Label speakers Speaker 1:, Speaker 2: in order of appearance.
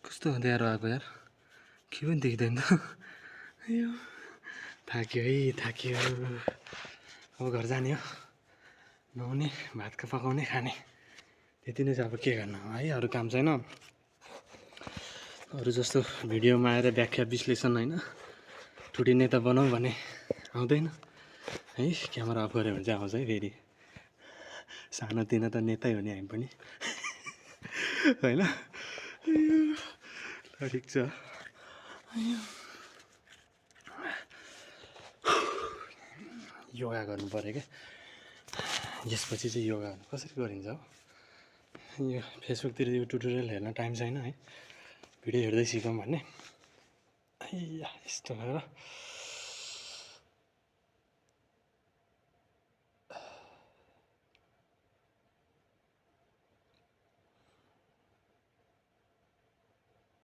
Speaker 1: कस्तो अँध्यारो आएको यार, के पनि देख्दैन त। यो थाक्यो है, थाक्यो। अब घर जाने हो, नुहाउने, भात पकाउने, खाने, त्यति नै छ। अब के गर्नु है, अरू काम छैन। अरू जस्तो भिडियोमा आएर व्याख्या विश्लेषण होइन, ठुटी नेता बनाऊ भने आउँदैन है। क्यामेरा अफ गऱ्यो भने चाहिँ आउँछ है फेरि। सानोतिनो त नेतै हो नि हामी पनि होइन। ठिक छ। योगा गर्नु पऱ्यो क्या। यसपछि चाहिँ योगा कसरी गरिन्छ हो, यो फेसबुकतिर यो ट्युटोरियल हेर्न टाइम छैन है, भिडियो हेर्दै सिकौँ भन्ने। यस्तो गरेर